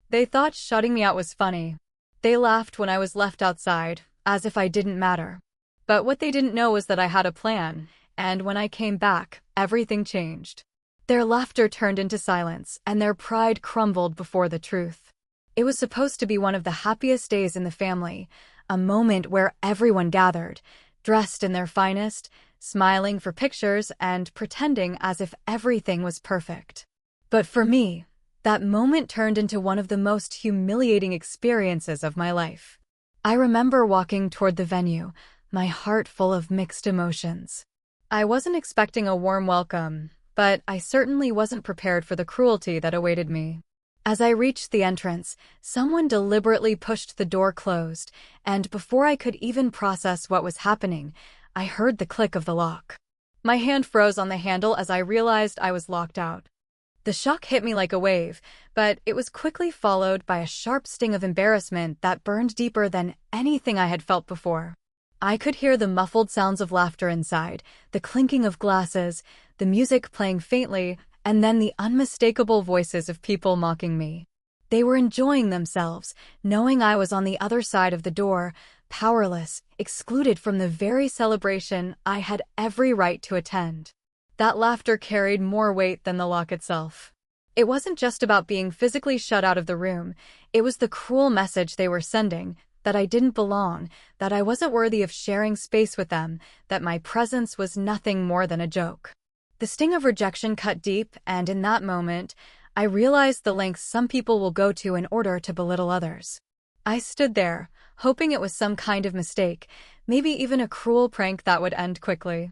They thought shutting me out was funny. They laughed when I was left outside, as if I didn't matter. But what they didn't know was that I had a plan, and when I came back, everything changed. Their laughter turned into silence, and their pride crumbled before the truth. It was supposed to be one of the happiest days in the family, a moment where everyone gathered, dressed in their finest, smiling for pictures and pretending as if everything was perfect. But for me, that moment turned into one of the most humiliating experiences of my life. I remember walking toward the venue, my heart full of mixed emotions. I wasn't expecting a warm welcome, but I certainly wasn't prepared for the cruelty that awaited me. As I reached the entrance, someone deliberately pushed the door closed, and before I could even process what was happening, I heard the click of the lock. My hand froze on the handle as I realized I was locked out. The shock hit me like a wave, but it was quickly followed by a sharp sting of embarrassment that burned deeper than anything I had felt before. I could hear the muffled sounds of laughter inside, the clinking of glasses, the music playing faintly, and then the unmistakable voices of people mocking me. They were enjoying themselves, knowing I was on the other side of the door, powerless, excluded from the very celebration I had every right to attend. That laughter carried more weight than the lock itself. It wasn't just about being physically shut out of the room, it was the cruel message they were sending, that I didn't belong, that I wasn't worthy of sharing space with them, that my presence was nothing more than a joke. The sting of rejection cut deep, and in that moment, I realized the lengths some people will go to in order to belittle others. I stood there, hoping it was some kind of mistake, maybe even a cruel prank that would end quickly.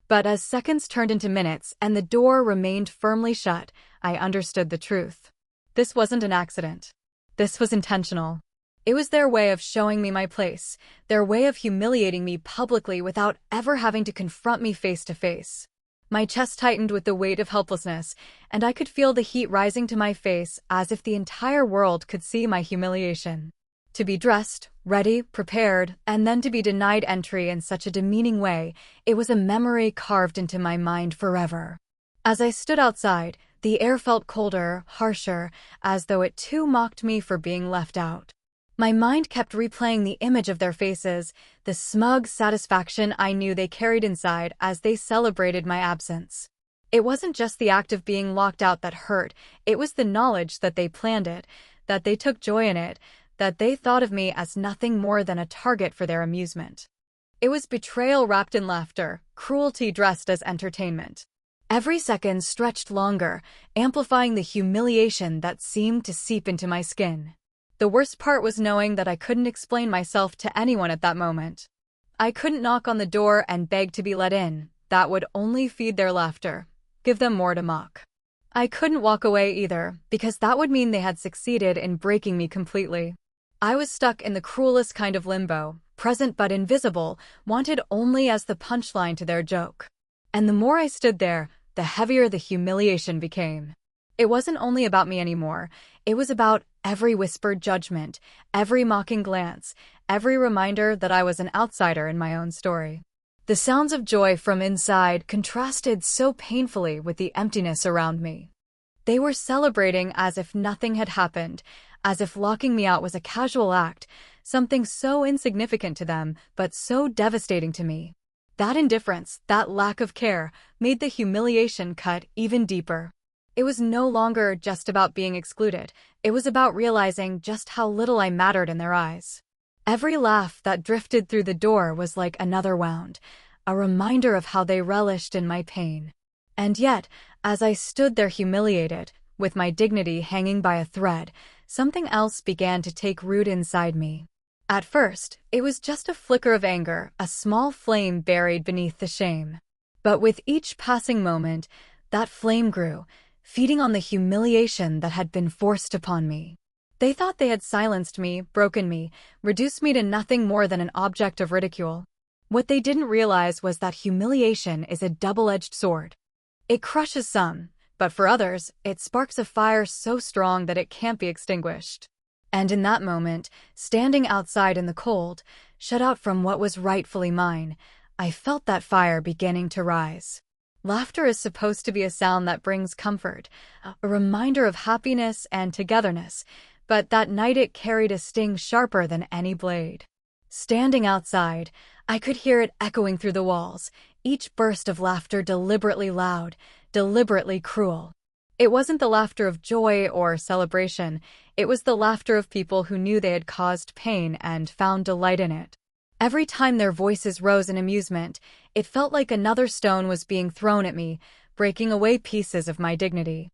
But as seconds turned into minutes and the door remained firmly shut, I understood the truth. This wasn't an accident. This was intentional. It was their way of showing me my place, their way of humiliating me publicly without ever having to confront me face to face. My chest tightened with the weight of helplessness, and I could feel the heat rising to my face as if the entire world could see my humiliation. To be dressed, ready, prepared, and then to be denied entry in such a demeaning way, it was a memory carved into my mind forever. As I stood outside, the air felt colder, harsher, as though it too mocked me for being left out. My mind kept replaying the image of their faces, the smug satisfaction I knew they carried inside as they celebrated my absence. It wasn't just the act of being locked out that hurt, it was the knowledge that they planned it, that they took joy in it, that they thought of me as nothing more than a target for their amusement. It was betrayal wrapped in laughter, cruelty dressed as entertainment. Every second stretched longer, amplifying the humiliation that seemed to seep into my skin. The worst part was knowing that I couldn't explain myself to anyone at that moment. I couldn't knock on the door and beg to be let in. That would only feed their laughter, give them more to mock. I couldn't walk away either, because that would mean they had succeeded in breaking me completely. I was stuck in the cruelest kind of limbo, present but invisible, wanted only as the punchline to their joke. And the more I stood there, the heavier the humiliation became. It wasn't only about me anymore, it was about every whispered judgment, every mocking glance, every reminder that I was an outsider in my own story. The sounds of joy from inside contrasted so painfully with the emptiness around me. They were celebrating as if nothing had happened, as if locking me out was a casual act, something so insignificant to them, but so devastating to me. That indifference, that lack of care, made the humiliation cut even deeper. It was no longer just about being excluded, it was about realizing just how little I mattered in their eyes. Every laugh that drifted through the door was like another wound, a reminder of how they relished in my pain. And yet, as I stood there humiliated, with my dignity hanging by a thread, something else began to take root inside me. At first, it was just a flicker of anger, a small flame buried beneath the shame. But with each passing moment, that flame grew, feeding on the humiliation that had been forced upon me. They thought they had silenced me, broken me, reduced me to nothing more than an object of ridicule. What they didn't realize was that humiliation is a double-edged sword. It crushes some, but for others, it sparks a fire so strong that it can't be extinguished. And in that moment, standing outside in the cold, shut out from what was rightfully mine, I felt that fire beginning to rise. Laughter is supposed to be a sound that brings comfort, a reminder of happiness and togetherness, but that night it carried a sting sharper than any blade. Standing outside, I could hear it echoing through the walls, each burst of laughter deliberately loud, deliberately cruel. It wasn't the laughter of joy or celebration, it was the laughter of people who knew they had caused pain and found delight in it. Every time their voices rose in amusement, it felt like another stone was being thrown at me, breaking away pieces of my dignity.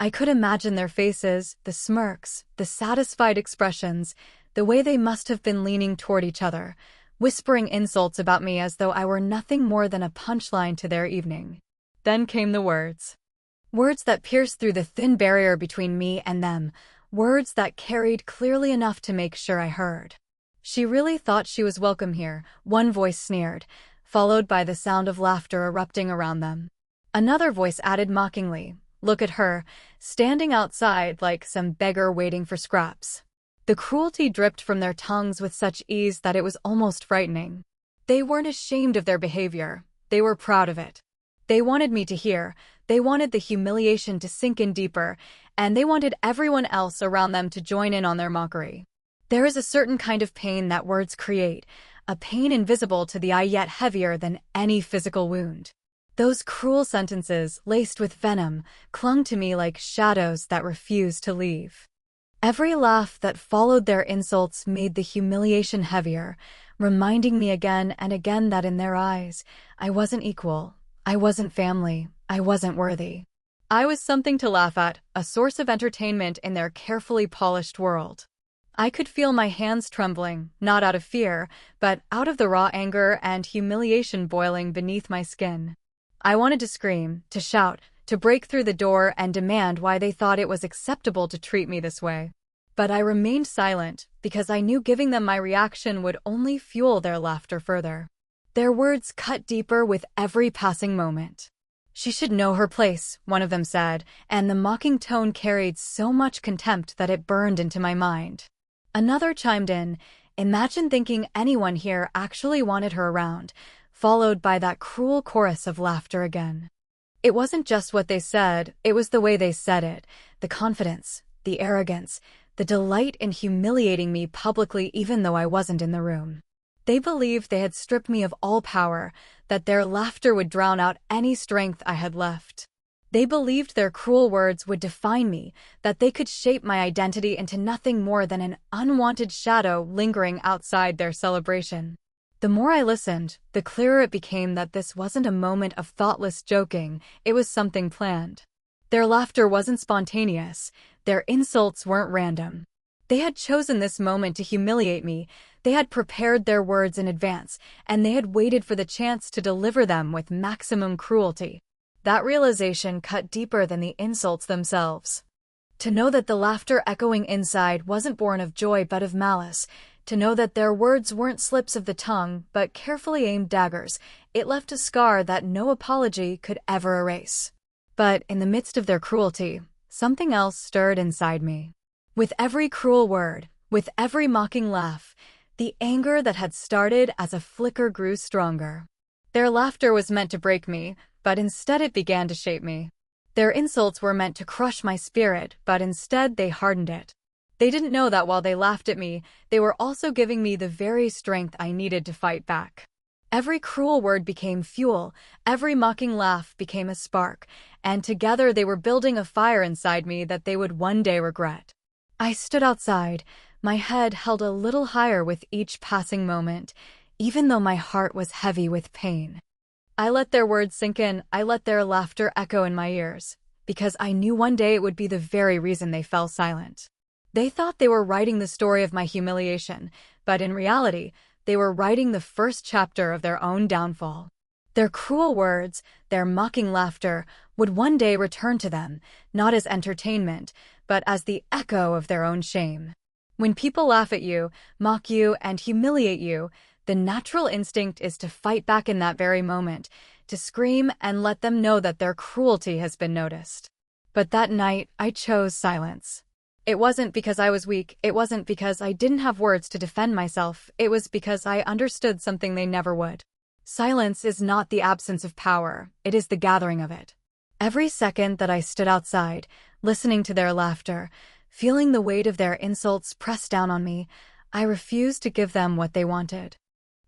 I could imagine their faces, the smirks, the satisfied expressions, the way they must have been leaning toward each other, whispering insults about me as though I were nothing more than a punchline to their evening. Then came the words. Words that pierced through the thin barrier between me and them, words that carried clearly enough to make sure I heard. She really thought she was welcome here, one voice sneered, followed by the sound of laughter erupting around them. Another voice added mockingly, "Look at her, standing outside like some beggar waiting for scraps." The cruelty dripped from their tongues with such ease that it was almost frightening. They weren't ashamed of their behavior, they were proud of it. They wanted me to hear, they wanted the humiliation to sink in deeper, and they wanted everyone else around them to join in on their mockery. There is a certain kind of pain that words create, a pain invisible to the eye yet heavier than any physical wound. Those cruel sentences, laced with venom, clung to me like shadows that refused to leave. Every laugh that followed their insults made the humiliation heavier, reminding me again and again that in their eyes, I wasn't equal, I wasn't family, I wasn't worthy. I was something to laugh at, a source of entertainment in their carefully polished world. I could feel my hands trembling, not out of fear, but out of the raw anger and humiliation boiling beneath my skin. I wanted to scream, to shout, to break through the door and demand why they thought it was acceptable to treat me this way. But I remained silent, because I knew giving them my reaction would only fuel their laughter further. Their words cut deeper with every passing moment. "She should know her place," one of them said, and the mocking tone carried so much contempt that it burned into my mind. Another chimed in, "Imagine thinking anyone here actually wanted her around," followed by that cruel chorus of laughter again. It wasn't just what they said, it was the way they said it, the confidence, the arrogance, the delight in humiliating me publicly even though I wasn't in the room. They believed they had stripped me of all power, that their laughter would drown out any strength I had left. They believed their cruel words would define me, that they could shape my identity into nothing more than an unwanted shadow lingering outside their celebration. The more I listened, the clearer it became that this wasn't a moment of thoughtless joking, it was something planned. Their laughter wasn't spontaneous, their insults weren't random. They had chosen this moment to humiliate me, they had prepared their words in advance, and they had waited for the chance to deliver them with maximum cruelty. That realization cut deeper than the insults themselves. To know that the laughter echoing inside wasn't born of joy but of malice, to know that their words weren't slips of the tongue but carefully aimed daggers, it left a scar that no apology could ever erase. But in the midst of their cruelty, something else stirred inside me. With every cruel word, with every mocking laugh, the anger that had started as a flicker grew stronger. Their laughter was meant to break me, but instead it began to shape me. Their insults were meant to crush my spirit, but instead they hardened it. They didn't know that while they laughed at me, they were also giving me the very strength I needed to fight back. Every cruel word became fuel, every mocking laugh became a spark, and together they were building a fire inside me that they would one day regret. I stood outside, my head held a little higher with each passing moment, even though my heart was heavy with pain. I let their words sink in, I let their laughter echo in my ears, because I knew one day it would be the very reason they fell silent. They thought they were writing the story of my humiliation, but in reality, they were writing the first chapter of their own downfall. Their cruel words, their mocking laughter, would one day return to them, not as entertainment, but as the echo of their own shame. When people laugh at you, mock you, and humiliate you, the natural instinct is to fight back in that very moment, to scream and let them know that their cruelty has been noticed. But that night, I chose silence. It wasn't because I was weak, it wasn't because I didn't have words to defend myself, it was because I understood something they never would. Silence is not the absence of power, it is the gathering of it. Every second that I stood outside, listening to their laughter, Feeling the weight of their insults press down on me, I refused to give them what they wanted.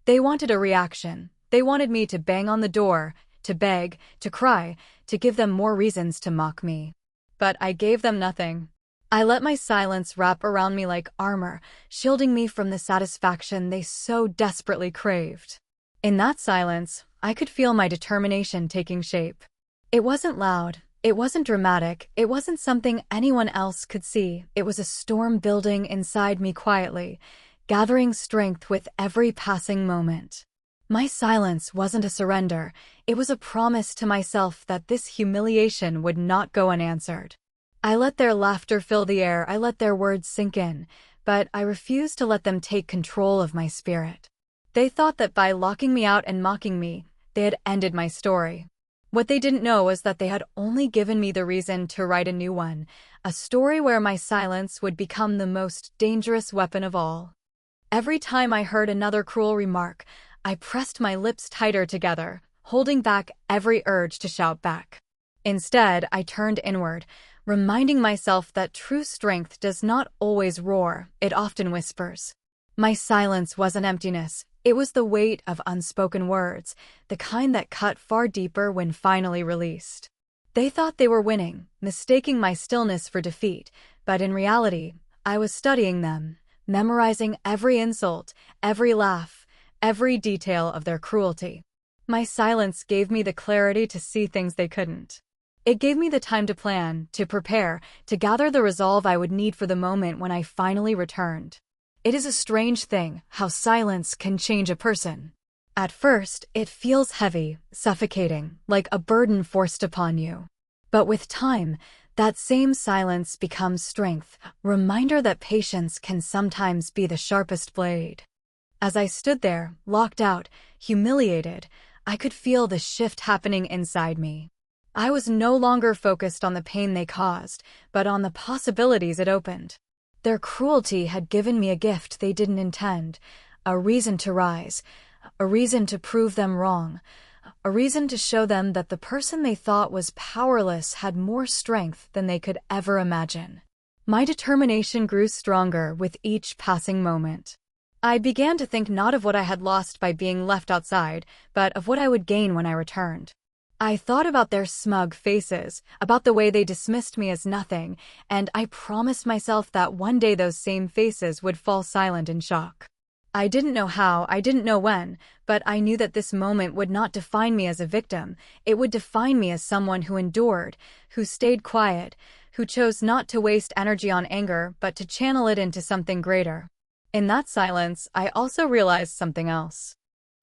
They wanted a reaction. They wanted me to bang on the door, to beg, to cry, to give them more reasons to mock me. But I gave them nothing. I let my silence wrap around me like armor, shielding me from the satisfaction they so desperately craved. In that silence, I could feel my determination taking shape. It wasn't loud. It wasn't dramatic. It wasn't something anyone else could see. It was a storm building inside me quietly, gathering strength with every passing moment. My silence wasn't a surrender. It was a promise to myself that this humiliation would not go unanswered. I let their laughter fill the air. I let their words sink in, but I refused to let them take control of my spirit. They thought that by locking me out and mocking me, they had ended my story. What they didn't know was that they had only given me the reason to write a new one, a story where my silence would become the most dangerous weapon of all. Every time I heard another cruel remark, I pressed my lips tighter together, holding back every urge to shout back. Instead, I turned inward, reminding myself that true strength does not always roar, it often whispers. My silence wasn't emptiness. It was the weight of unspoken words, the kind that cut far deeper when finally released. They thought they were winning, mistaking my stillness for defeat, but in reality, I was studying them, memorizing every insult, every laugh, every detail of their cruelty. My silence gave me the clarity to see things they couldn't. It gave me the time to plan, to prepare, to gather the resolve I would need for the moment when I finally returned. It is a strange thing how silence can change a person. At first, it feels heavy, suffocating, like a burden forced upon you. But with time, that same silence becomes strength, a reminder that patience can sometimes be the sharpest blade. As I stood there, locked out, humiliated, I could feel the shift happening inside me. I was no longer focused on the pain they caused, but on the possibilities it opened. Their cruelty had given me a gift they didn't intend, a reason to rise, a reason to prove them wrong, a reason to show them that the person they thought was powerless had more strength than they could ever imagine. My determination grew stronger with each passing moment. I began to think not of what I had lost by being left outside, but of what I would gain when I returned. I thought about their smug faces, about the way they dismissed me as nothing, and I promised myself that one day those same faces would fall silent in shock. I didn't know how, I didn't know when, but I knew that this moment would not define me as a victim. It would define me as someone who endured, who stayed quiet, who chose not to waste energy on anger but to channel it into something greater. In that silence, I also realized something else.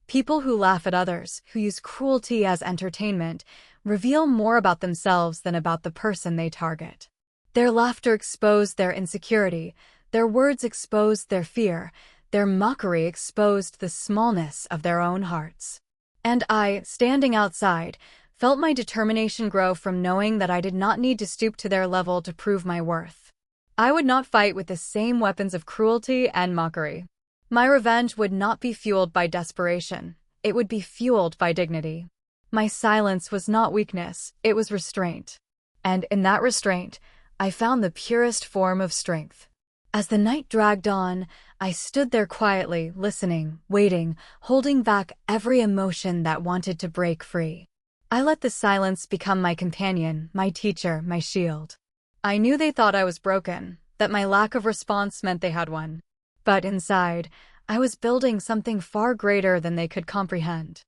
People who laugh at others, who use cruelty as entertainment, reveal more about themselves than about the person they target. Their laughter exposed their insecurity, their words exposed their fear, their mockery exposed the smallness of their own hearts. And I, standing outside, felt my determination grow from knowing that I did not need to stoop to their level to prove my worth. I would not fight with the same weapons of cruelty and mockery. My revenge would not be fueled by desperation. It would be fueled by dignity. My silence was not weakness, it was restraint. And in that restraint, I found the purest form of strength. As the night dragged on, I stood there quietly, listening, waiting, holding back every emotion that wanted to break free. I let the silence become my companion, my teacher, my shield. I knew they thought I was broken, that my lack of response meant they had won. But inside, I was building something far greater than they could comprehend.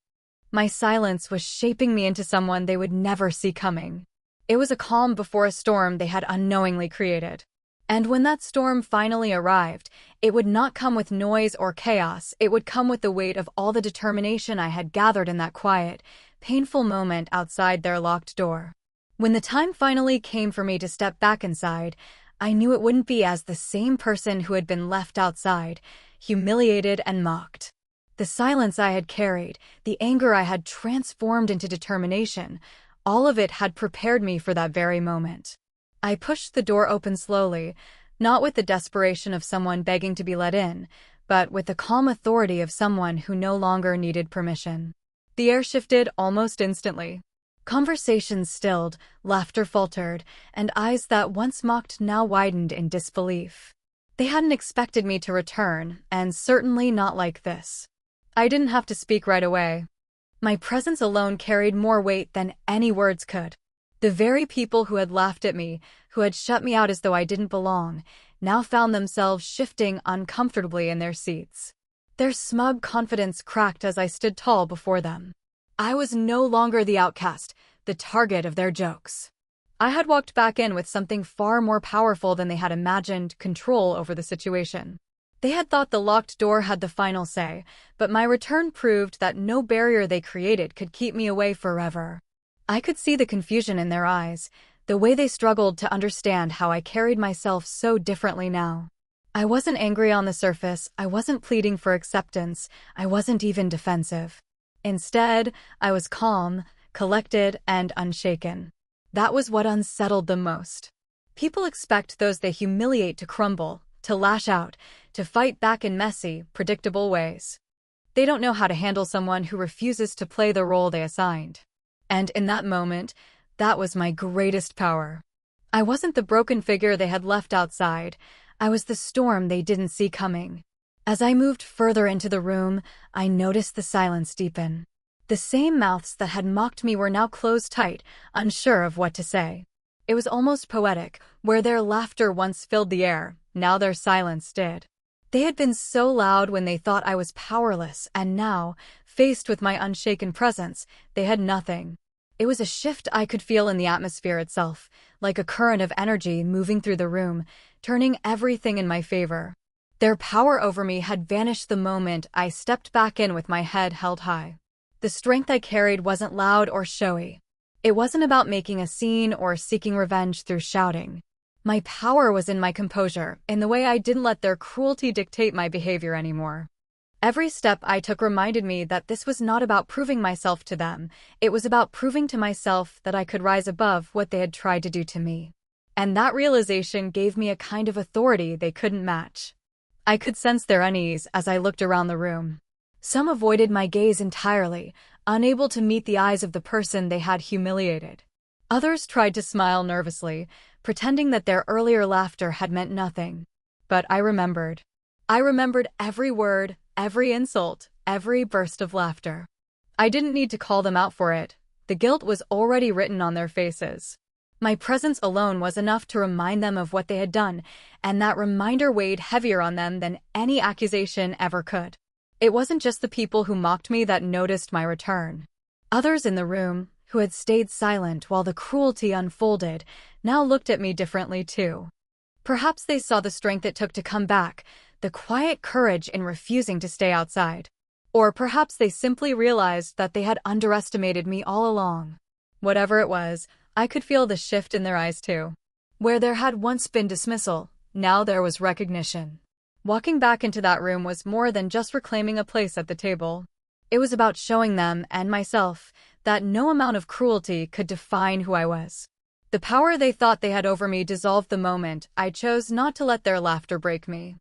My silence was shaping me into someone they would never see coming. It was a calm before a storm they had unknowingly created. And when that storm finally arrived, it would not come with noise or chaos, it would come with the weight of all the determination I had gathered in that quiet, painful moment outside their locked door. When the time finally came for me to step back inside, I knew it wouldn't be as the same person who had been left outside, humiliated and mocked. The silence I had carried, the anger I had transformed into determination, all of it had prepared me for that very moment. I pushed the door open slowly, not with the desperation of someone begging to be let in, but with the calm authority of someone who no longer needed permission. The air shifted almost instantly. Conversations stilled, laughter faltered, and eyes that once mocked now widened in disbelief. They hadn't expected me to return, and certainly not like this. I didn't have to speak right away. My presence alone carried more weight than any words could. The very people who had laughed at me, who had shut me out as though I didn't belong, now found themselves shifting uncomfortably in their seats. Their smug confidence cracked as I stood tall before them. I was no longer the outcast, the target of their jokes. I had walked back in with something far more powerful than they had imagined: control over the situation. They had thought the locked door had the final say, but my return proved that no barrier they created could keep me away forever. I could see the confusion in their eyes, the way they struggled to understand how I carried myself so differently now. I wasn't angry on the surface, I wasn't pleading for acceptance, I wasn't even defensive. Instead, I was calm, collected, and unshaken. That was what unsettled them most. People expect those they humiliate to crumble, to lash out, to fight back in messy, predictable ways. They don't know how to handle someone who refuses to play the role they assigned. And in that moment, that was my greatest power. I wasn't the broken figure they had left outside. I was the storm they didn't see coming. As I moved further into the room, I noticed the silence deepen. The same mouths that had mocked me were now closed tight, unsure of what to say. It was almost poetic. Where their laughter once filled the air, now their silence did. They had been so loud when they thought I was powerless, and now, faced with my unshaken presence, they had nothing. It was a shift I could feel in the atmosphere itself, like a current of energy moving through the room, turning everything in my favor. Their power over me had vanished the moment I stepped back in with my head held high. The strength I carried wasn't loud or showy. It wasn't about making a scene or seeking revenge through shouting. My power was in my composure, in the way I didn't let their cruelty dictate my behavior anymore. Every step I took reminded me that this was not about proving myself to them, it was about proving to myself that I could rise above what they had tried to do to me. And that realization gave me a kind of authority they couldn't match. I could sense their unease as I looked around the room. Some avoided my gaze entirely, unable to meet the eyes of the person they had humiliated. Others tried to smile nervously, pretending that their earlier laughter had meant nothing. But I remembered. I remembered every word, every insult, every burst of laughter. I didn't need to call them out for it. The guilt was already written on their faces. My presence alone was enough to remind them of what they had done, and that reminder weighed heavier on them than any accusation ever could. It wasn't just the people who mocked me that noticed my return. Others in the room, who had stayed silent while the cruelty unfolded, now looked at me differently too. Perhaps they saw the strength it took to come back, the quiet courage in refusing to stay outside. Or perhaps they simply realized that they had underestimated me all along. Whatever it was, I could feel the shift in their eyes too. Where there had once been dismissal, now there was recognition. Walking back into that room was more than just reclaiming a place at the table. It was about showing them, and myself, that no amount of cruelty could define who I was. The power they thought they had over me dissolved the moment I chose not to let their laughter break me.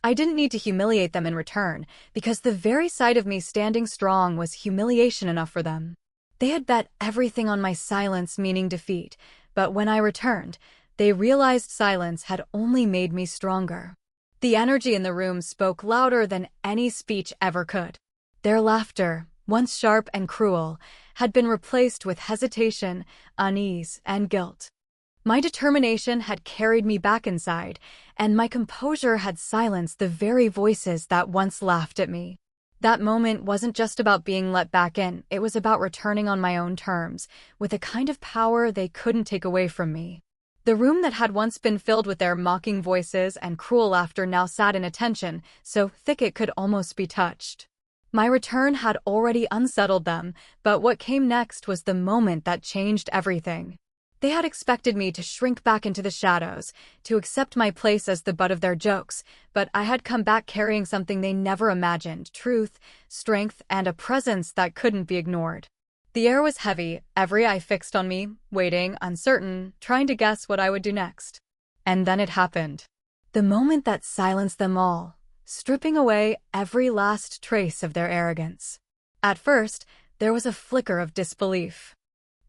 I didn't need to humiliate them in return, because the very sight of me standing strong was humiliation enough for them. They had bet everything on my silence meaning defeat, but when I returned, they realized silence had only made me stronger. The energy in the room spoke louder than any speech ever could. Their laughter, once sharp and cruel, had been replaced with hesitation, unease, and guilt. My determination had carried me back inside, and my composure had silenced the very voices that once laughed at me. That moment wasn't just about being let back in, it was about returning on my own terms, with a kind of power they couldn't take away from me. The room that had once been filled with their mocking voices and cruel laughter now sat in a tension, so thick it could almost be touched. My return had already unsettled them, but what came next was the moment that changed everything. They had expected me to shrink back into the shadows, to accept my place as the butt of their jokes, but I had come back carrying something they never imagined: truth, strength, and a presence that couldn't be ignored. The air was heavy, every eye fixed on me, waiting, uncertain, trying to guess what I would do next. And then it happened. The moment that silenced them all, stripping away every last trace of their arrogance. At first, there was a flicker of disbelief.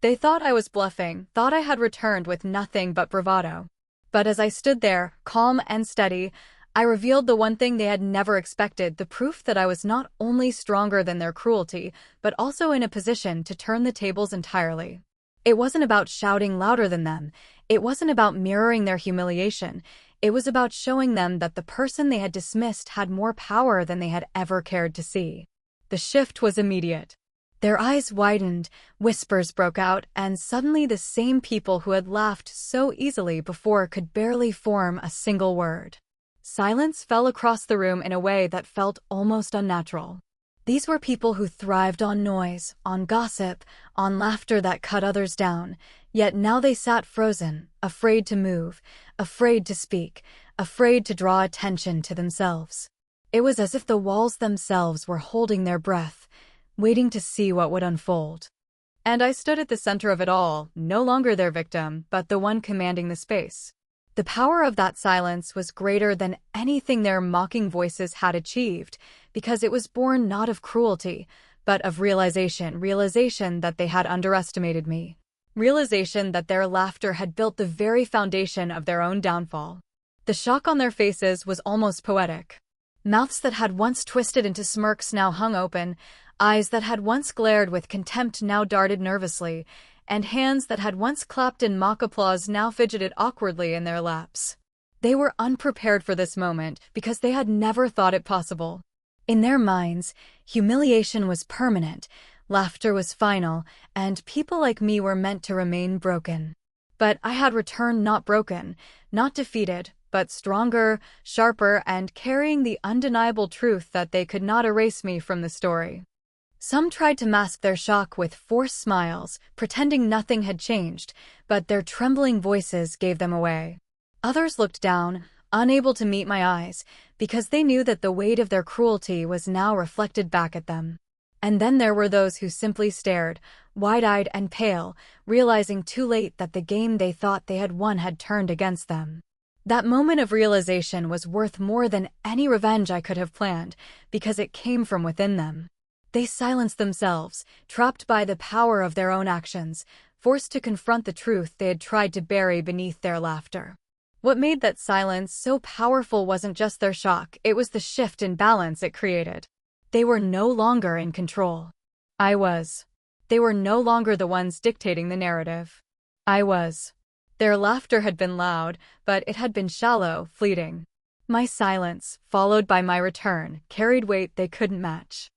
They thought I was bluffing, thought I had returned with nothing but bravado. But as I stood there, calm and steady, I revealed the one thing they had never expected, the proof that I was not only stronger than their cruelty, but also in a position to turn the tables entirely. It wasn't about shouting louder than them. It wasn't about mirroring their humiliation. It was about showing them that the person they had dismissed had more power than they had ever cared to see. The shift was immediate. Their eyes widened, whispers broke out, and suddenly the same people who had laughed so easily before could barely form a single word. Silence fell across the room in a way that felt almost unnatural. These were people who thrived on noise, on gossip, on laughter that cut others down, yet now they sat frozen, afraid to move, afraid to speak, afraid to draw attention to themselves. It was as if the walls themselves were holding their breath, waiting to see what would unfold. And I stood at the center of it all, no longer their victim, but the one commanding the space. The power of that silence was greater than anything their mocking voices had achieved, because it was born not of cruelty, but of realization that they had underestimated me. Realization that their laughter had built the very foundation of their own downfall. The shock on their faces was almost poetic. Mouths that had once twisted into smirks now hung open, eyes that had once glared with contempt now darted nervously, and hands that had once clapped in mock applause now fidgeted awkwardly in their laps. They were unprepared for this moment because they had never thought it possible. In their minds, humiliation was permanent, laughter was final, and people like me were meant to remain broken. But I had returned not broken, not defeated, but stronger, sharper, and carrying the undeniable truth that they could not erase me from the story. Some tried to mask their shock with forced smiles, pretending nothing had changed, but their trembling voices gave them away. Others looked down, unable to meet my eyes, because they knew that the weight of their cruelty was now reflected back at them. And then there were those who simply stared, wide-eyed and pale, realizing too late that the game they thought they had won had turned against them. That moment of realization was worth more than any revenge I could have planned, because it came from within them. They silenced themselves, trapped by the power of their own actions, forced to confront the truth they had tried to bury beneath their laughter. What made that silence so powerful wasn't just their shock, it was the shift in balance it created. They were no longer in control. I was. They were no longer the ones dictating the narrative. I was. Their laughter had been loud, but it had been shallow, fleeting. My silence, followed by my return, carried weight they couldn't match.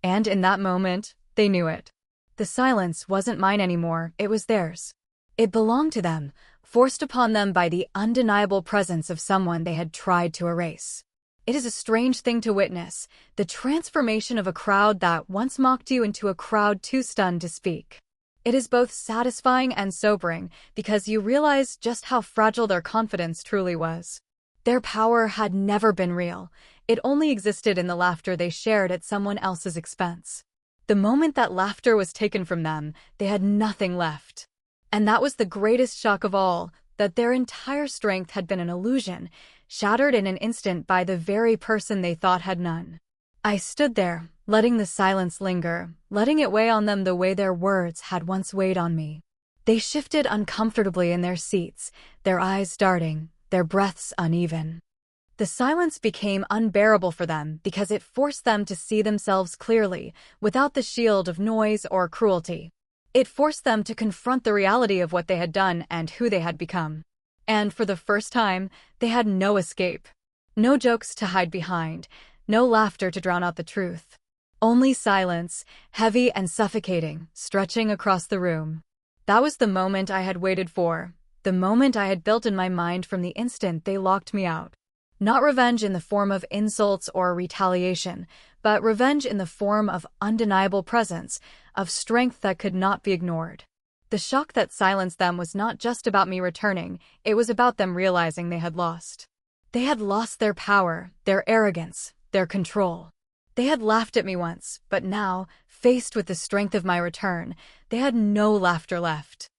And in that moment, they knew it. The silence wasn't mine anymore, it was theirs. It belonged to them, forced upon them by the undeniable presence of someone they had tried to erase. It is a strange thing to witness, the transformation of a crowd that once mocked you into a crowd too stunned to speak. It is both satisfying and sobering, because you realize just how fragile their confidence truly was. Their power had never been real. It only existed in the laughter they shared at someone else's expense. The moment that laughter was taken from them, they had nothing left. And that was the greatest shock of all, that their entire strength had been an illusion, shattered in an instant by the very person they thought had none. I stood there, letting the silence linger, letting it weigh on them the way their words had once weighed on me. They shifted uncomfortably in their seats, their eyes darting, their breaths uneven. The silence became unbearable for them because it forced them to see themselves clearly, without the shield of noise or cruelty. It forced them to confront the reality of what they had done and who they had become. And for the first time, they had no escape. No jokes to hide behind, no laughter to drown out the truth. Only silence, heavy and suffocating, stretching across the room. That was the moment I had waited for, the moment I had built in my mind from the instant they locked me out. Not revenge in the form of insults or retaliation, but revenge in the form of undeniable presence, of strength that could not be ignored. The shock that silenced them was not just about me returning, it was about them realizing they had lost. They had lost their power, their arrogance, their control. They had laughed at me once, but now, faced with the strength of my return, they had no laughter left.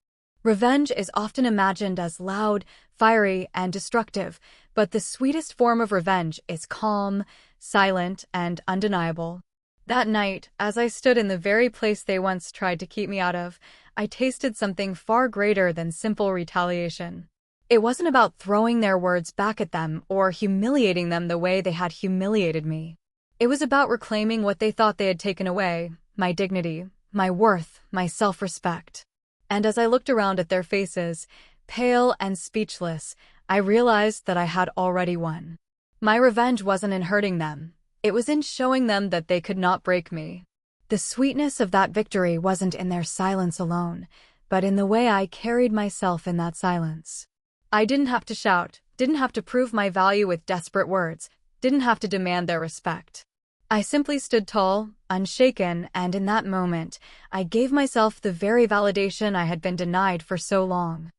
Revenge is often imagined as loud, fiery, and destructive, but the sweetest form of revenge is calm, silent, and undeniable. That night, as I stood in the very place they once tried to keep me out of, I tasted something far greater than simple retaliation. It wasn't about throwing their words back at them or humiliating them the way they had humiliated me. It was about reclaiming what they thought they had taken away, my dignity, my worth, my self-respect. And as I looked around at their faces, pale and speechless, I realized that I had already won. My revenge wasn't in hurting them. It was in showing them that they could not break me. The sweetness of that victory wasn't in their silence alone, but in the way I carried myself in that silence. I didn't have to shout, didn't have to prove my value with desperate words, didn't have to demand their respect. I simply stood tall, unshaken, and in that moment, I gave myself the very validation I had been denied for so long.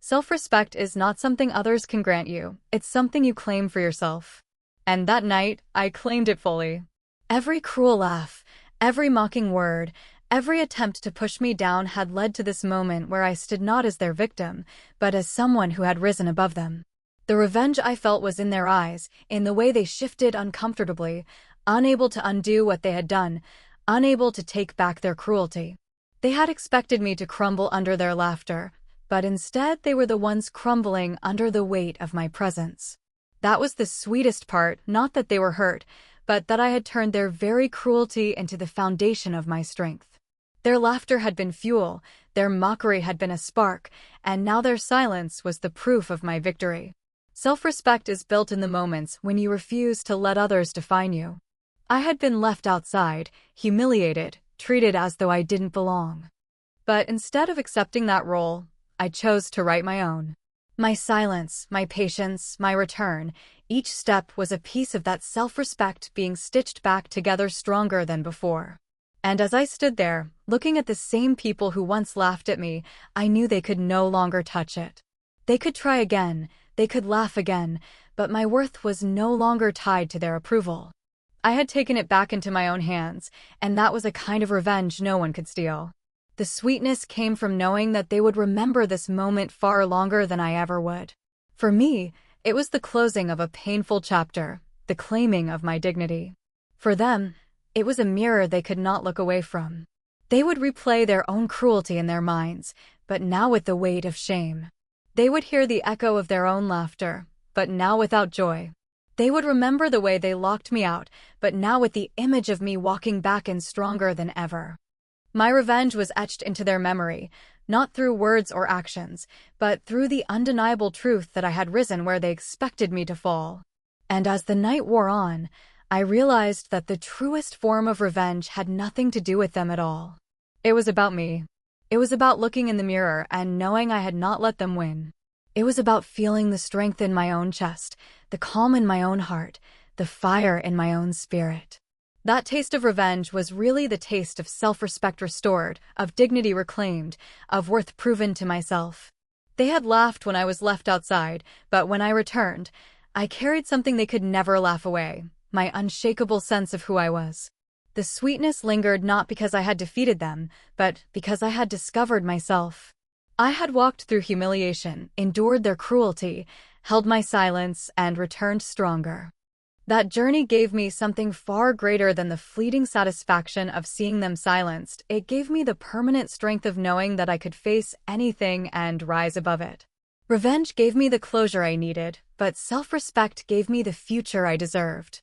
Self-respect is not something others can grant you, it's something you claim for yourself. And that night, I claimed it fully. Every cruel laugh, every mocking word, every attempt to push me down had led to this moment where I stood not as their victim, but as someone who had risen above them. The revenge I felt was in their eyes, in the way they shifted uncomfortably, unable to undo what they had done, unable to take back their cruelty. They had expected me to crumble under their laughter, but instead they were the ones crumbling under the weight of my presence. That was the sweetest part, not that they were hurt, but that I had turned their very cruelty into the foundation of my strength. Their laughter had been fuel, their mockery had been a spark, and now their silence was the proof of my victory. Self-respect is built in the moments when you refuse to let others define you. I had been left outside, humiliated, treated as though I didn't belong. But instead of accepting that role, I chose to write my own. My silence, my patience, my return, each step was a piece of that self-respect being stitched back together stronger than before. And as I stood there, looking at the same people who once laughed at me, I knew they could no longer touch it. They could try again, they could laugh again, but my worth was no longer tied to their approval. I had taken it back into my own hands, and that was a kind of revenge no one could steal. The sweetness came from knowing that they would remember this moment far longer than I ever would. For me, it was the closing of a painful chapter, the claiming of my dignity. For them, it was a mirror they could not look away from. They would replay their own cruelty in their minds, but now with the weight of shame. They would hear the echo of their own laughter, but now without joy. They would remember the way they locked me out, but now with the image of me walking back in stronger than ever. My revenge was etched into their memory, not through words or actions, but through the undeniable truth that I had risen where they expected me to fall. And as the night wore on, I realized that the truest form of revenge had nothing to do with them at all. It was about me. It was about looking in the mirror and knowing I had not let them win. It was about feeling the strength in my own chest, the calm in my own heart, the fire in my own spirit. That taste of revenge was really the taste of self-respect restored, of dignity reclaimed, of worth proven to myself. They had laughed when I was left outside, but when I returned, I carried something they could never laugh away, my unshakable sense of who I was. The sweetness lingered not because I had defeated them, but because I had discovered myself. I had walked through humiliation, endured their cruelty, held my silence, and returned stronger. That journey gave me something far greater than the fleeting satisfaction of seeing them silenced. It gave me the permanent strength of knowing that I could face anything and rise above it. Revenge gave me the closure I needed, but self-respect gave me the future I deserved.